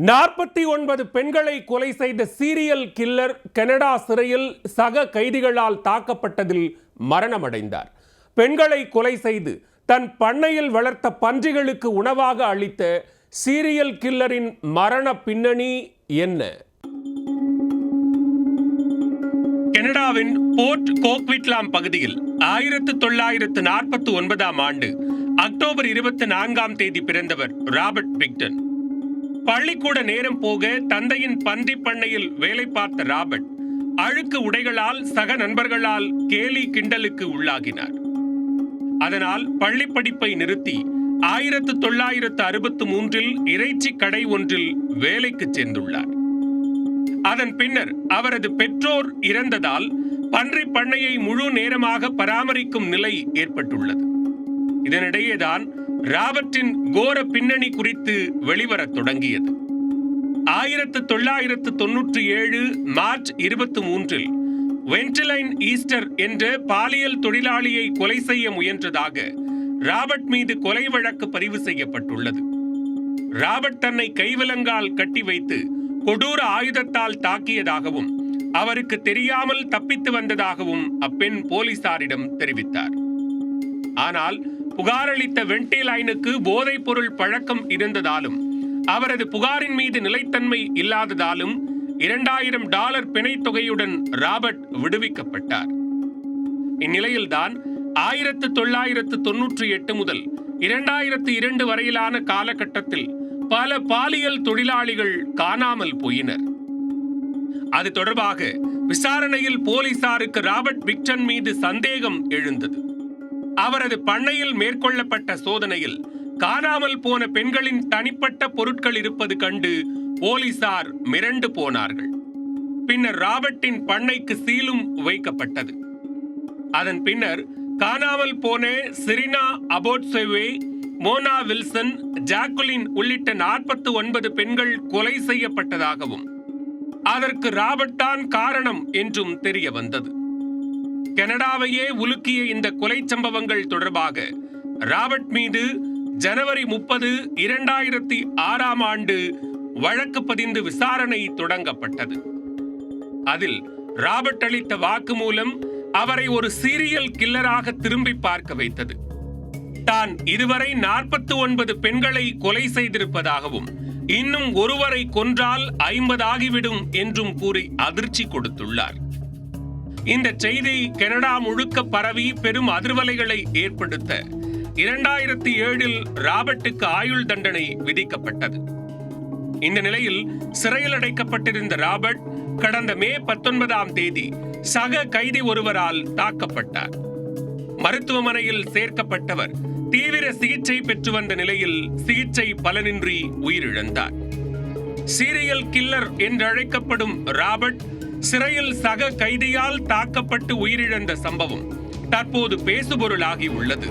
49 பெண்களை கொலை செய்த சீரியல் கில்லர் கனடா சிறையில் சக கைதிகளால் தாக்கப்பட்டதில் மரணமடைந்தார். பெண்களை கொலை செய்து தன் பண்ணையில் வளர்த்த பன்றிகளுக்கு உணவாக அளித்த சீரியல் கில்லரின் மரண பின்னணி என்ன? கனடாவின் போர்ட் கோக்விட்லாம் பகுதியில் 1949 ஆண்டு அக்டோபர் 24 பிறந்தவர் ராபர்ட் பிக்டன். பள்ளிக்கூட நேரம் போக தந்தையின் பன்றி பண்ணையில் வேலை பார்த்த ராபர்ட் அழுக்கு உடைகளால் சக நண்பர்களால் கேலி கிண்டலுக்கு உள்ளாகினார். அதனால் பள்ளி படிப்பை நிறுத்தி 1963 இறைச்சி கடை ஒன்றில் வேலைக்கு சேர்ந்துள்ளார். அதன் பின்னர் அவரது பெற்றோர் இறந்ததால் பன்றி பண்ணையை முழு நேரமாக பராமரிக்கும் நிலை ஏற்பட்டுள்ளது. இதனிடையேதான் ராபர்ட்டின் கோர பின்னணி குறித்து வெளிவரத் தொடங்கியது. 1997 மார்ச் 23 வென்டிலைன் ஈஸ்டர் என்ற பாலியல் தொழிலாளியை கொலை செய்ய முயன்றதாக ராபர்ட் மீது கொலை வழக்கு பதிவு செய்யப்பட்டுள்ளது. ராபர்ட் தன்னை கைவிலங்கால் கட்டி வைத்து கொடூர ஆயுதத்தால் தாக்கியதாகவும் அவருக்கு தெரியாமல் தப்பித்து வந்ததாகவும் அப்பெண் போலீசாரிடம் தெரிவித்தார். ஆனால் புகாரளித்த வென்டிலைனுக்கு போதைப் பொருள் பழக்கம் இருந்ததாலும் அவரது புகாரின் மீது நிலைத்தன்மை இல்லாததாலும் $2000 பிணைத் தொகையுடன் ராபர்ட் விடுவிக்கப்பட்டார். இந்நிலையில்தான் 1998 முதல் 2002 வரையிலான காலகட்டத்தில் பல பாலியல் தொழிலாளிகள் காணாமல் போயினர். அது தொடர்பாக விசாரணையில் போலீசாருக்கு ராபர்ட் பிக்டன் மீது சந்தேகம் எழுந்தது. அவரது பண்ணையில் மேற்கொள்ளப்பட்ட சோதனையில் காணாமல் போன பெண்களின் தனிப்பட்ட பொருட்கள் இருப்பது கண்டு போலீசார் மிரண்டு போனார்கள். பின்னர் ராபர்ட்டின் பண்ணைக்கு சீலும் வைக்கப்பட்டது. அதன் பின்னர் காணாமல் போன சிரினா அபோட்செவே, மோனா வில்சன், ஜாக்குலின் உள்ளிட்ட 49 பெண்கள் கொலை செய்யப்பட்டதாகவும் அதற்கு ராபர்ட் தான் காரணம் என்றும் தெரிய வந்தது. கனடாவையே உலுக்கிய இந்த கொலை சம்பவங்கள் தொடர்பாக ராபர்ட் மீது ஜனவரி 30, 2006 வழக்கு பதிந்து விசாரணை தொடங்கப்பட்டது. அதில் ராபர்ட் அளித்த வாக்குமூலம் அவரை ஒரு சீரியல் கில்லராக திரும்பி பார்க்க வைத்தது. தான் இதுவரை 49 பெண்களை கொலை செய்திருப்பதாகவும் இன்னும் ஒருவரை கொன்றால் 50 ஆகிவிடும் என்றும் கூறி அதிர்ச்சி கொடுத்துள்ளார். இந்த செய்தி கனடா முழுக்க பரவி பெரும் அதிர்வலைகளை ஏற்படுத்த 2007 ராபர்ட்டுக்கு ஆயுள் தண்டனை விதிக்கப்பட்டது. இந்த நிலையில் சிறையில் அடைக்கப்பட்டிருந்த ராபர்ட் கடந்த மே 19 சக கைதி ஒருவரால் தாக்கப்பட்டார். மருத்துவமனையில் சேர்க்கப்பட்டவர் தீவிர சிகிச்சை பெற்று வந்த நிலையில் சிகிச்சை பலனின்றி உயிரிழந்தார். சீரியல் கில்லர் என்றழைக்கப்படும் ராபர்ட் சிறையில் சக கைதியால் தாக்கப்பட்டு உயிரிழந்த சம்பவம் தற்போது பேசுபொருளாகி உள்ளது.